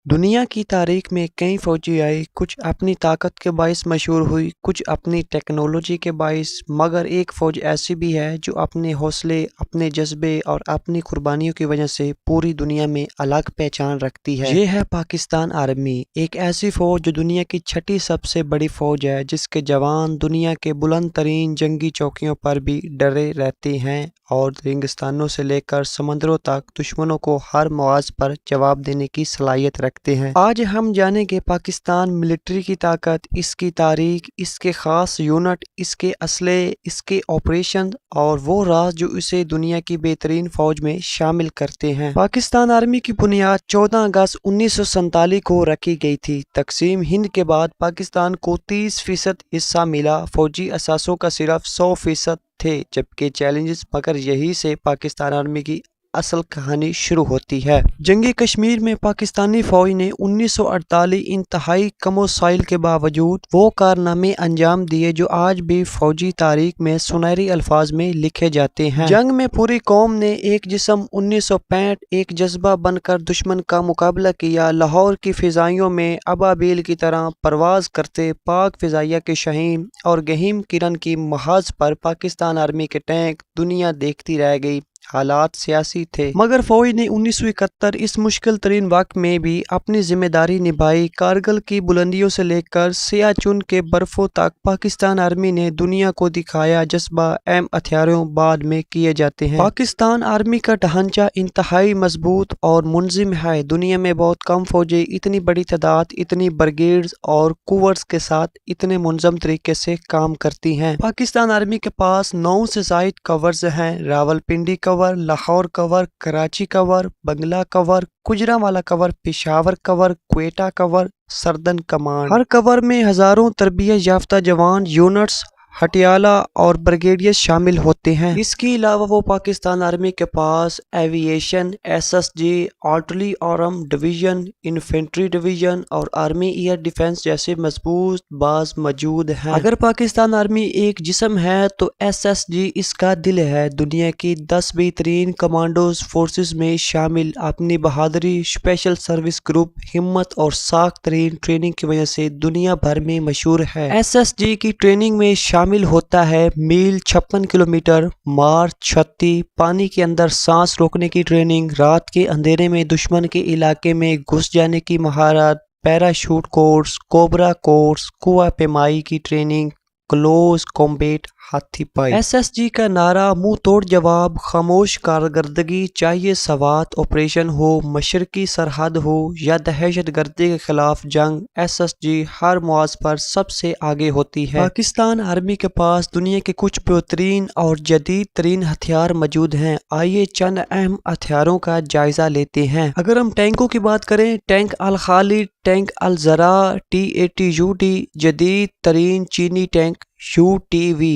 دنیا کی تاریخ میں کئی فوجی آئے، کچھ اپنی طاقت کے باعث مشہور ہوئی، کچھ اپنی ٹیکنالوجی کے باعث، مگر ایک فوج ایسی بھی ہے جو اپنے حوصلے، اپنے جذبے اور اپنی قربانیوں کی وجہ سے پوری دنیا میں الگ پہچان رکھتی ہے۔ یہ ہے پاکستان آرمی، ایک ایسی فوج جو دنیا کی چھٹی سب سے بڑی فوج ہے، جس کے جوان دنیا کے بلند ترین جنگی چوکیوں پر بھی ڈٹے رہتے ہیں اور ریگستانوں سے لے کر سمندروں تک دشمنوں کو ہر مواقع پر جواب دینے کی صلاحیت رکھتے ہیں۔ آج ہم جانیں گے پاکستان ملٹری کی طاقت، اس کی تاریخ، اس کے خاص یونٹ، اس کے اسلحے، اس کے آپریشن اور وہ راز جو اسے دنیا کی بہترین فوج میں شامل کرتے ہیں۔ پاکستان آرمی کی بنیاد 14 اگست 1947 کو رکھی گئی تھی۔ تقسیم ہند کے بعد پاکستان کو 30% حصہ ملا، فوجی اثاثوں کا صرف 100% تھے، جبکہ چیلنجز مگر یہی سے پاکستان آرمی کی اصل کہانی شروع ہوتی ہے۔ جنگ کشمیر میں پاکستانی فوج نے 1948 انتہائی کم وسائل کے باوجود وہ کارنامے انجام دیے جو آج بھی فوجی تاریخ میں سنہری الفاظ میں لکھے جاتے ہیں۔ جنگ میں پوری قوم نے ایک جسم 1965 ایک جذبہ بن کر دشمن کا مقابلہ کیا۔ لاہور کی فضائیوں میں ابابیل کی طرح پرواز کرتے پاک فضائیہ کے شاہین اور گہم کرن کی محاذ پر پاکستان آرمی کے ٹینک دنیا دیکھتی رہ گئی۔ حالات سیاسی تھے، مگر فوج نے 1971 اس مشکل ترین وقت میں بھی اپنی ذمہ داری نبھائی۔ کارگل کی بلندیوں سے لے کر سیاچن کے برفوں تک پاکستان آرمی نے دنیا کو دکھایا جذبہ اہم ہتھیاروں بعد میں کیے جاتے ہیں۔ پاکستان آرمی کا ڈھانچہ انتہائی مضبوط اور منظم ہے۔ دنیا میں بہت کم فوجیں اتنی بڑی تعداد، اتنی بریگیڈز اور کوورز کے ساتھ اتنے منظم طریقے سے کام کرتی ہیں۔ پاکستان آرمی کے پاس 9 سے زائد کورز ہیں: راولپنڈی کور، لاہور کور، کراچی کور، بنگلہ کور، گوجرانوالہ کور، پشاور کور، کوئٹہ کور، سردرن کمانڈ۔ ہر کور میں ہزاروں تربیت یافتہ جوان، یونٹس، ہٹیالہ اور بریگیڈیئرز شامل ہوتے ہیں۔ اس کے علاوہ وہ پاکستان آرمی کے پاس aviation, S S G, artillery آرم ڈویژن، انفینٹری ڈویژن اور آرمی ایئر ڈیفنس جیسے مضبوط باز موجود ہیں۔ اگر پاکستان آرمی ایک جسم ہے تو ایس ایس جی اس کا دل ہے۔ دنیا کی 10 بہترین کمانڈوز فورسز میں شامل، اپنی بہادری، اسپیشل سروس گروپ، ہمت اور سخت ترین ٹریننگ کی وجہ سے دنیا بھر میں مشہور ہے۔ ایس ایس جی کی ٹریننگ میں شامل ہوتا ہے میل 56 کلومیٹر، مارچ 36، پانی کے اندر سانس روکنے کی ٹریننگ، رات کے اندھیرے میں دشمن کے علاقے میں گھس جانے کی مہارت، پیراشوٹ کورس، کوبرا کورس، کوہ پیمائی کی ٹریننگ، کلوز کمبیٹ ہاتھی پائی۔ ایس ایس جی کا نعرہ منہ توڑ جواب، خاموش کارکردگی، چاہیے سوات آپریشن ہو، مشرقی سرحد ہو یا دہشت گردی کے خلاف جنگ، ایس ایس جی ہر موضوع پر سب سے آگے ہوتی ہے۔ پاکستان آرمی کے پاس دنیا کے کچھ بہترین اور جدید ترین ہتھیار موجود ہیں۔ آئیے چند اہم ہتھیاروں کا جائزہ لیتے ہیں۔ اگر ہم ٹینکوں کی بات کریں، ٹینک الخالد، ٹینک الزرع، T-80UD، جدید ترین چینی ٹینک UTV،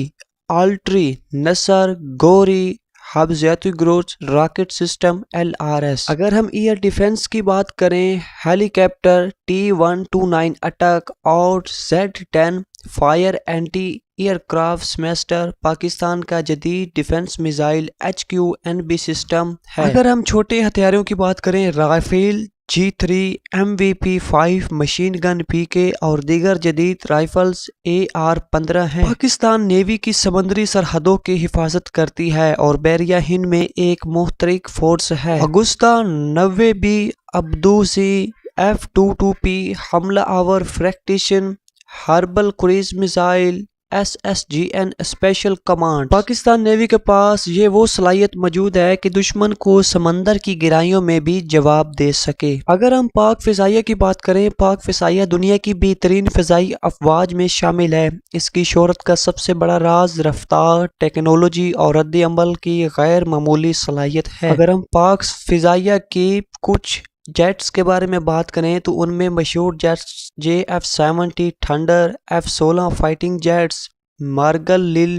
آرٹلری، نصر، گوری، حفاظتی گروز، راکٹ سسٹم LRS۔ اگر ہم ایئر ڈیفنس کی بات کریں، ہیلی کاپٹر T-129 اٹیک اور Z-10 fire anti aircraft سمیسٹر پاکستان کا جدید ڈیفنس میزائل HQNB سسٹم ہے۔ اگر ہم چھوٹے ہتھیاروں کی بات کریں، rifle G3، MVP-5 machine gun PK اور دیگر جدید رائفلز AR-15 ہیں۔ پاکستان نیوی کی سمندری سرحدوں کی حفاظت کرتی ہے اور بحریہ ہند میں ایک محترک فورس ہے۔ اگستہ 90B، ابدوسی، F-22P حملہ آور فریگیٹس، ہربل cruise missile, SSGN special command. Pakistan navy کے پاس یہ وہ صلاحیت موجود ہے کہ دشمن کو سمندر کی گہرائیوں میں بھی جواب دے سکے۔ اگر ہم پاک فضائیہ کی بات کریں، پاک فضائیہ دنیا کی بہترین فضائی افواج میں شامل ہے۔ اس کی شہرت کا سب سے بڑا راز رفتار، ٹیکنالوجی اور رد عمل کی غیر معمولی صلاحیت ہے۔ اگر ہم پاک فضائیہ کی کچھ جیٹس کے بارے میں بات کریں تو ان میں مشہور jets JF-70 thunder, F-16 fighting jets, مارگل لل،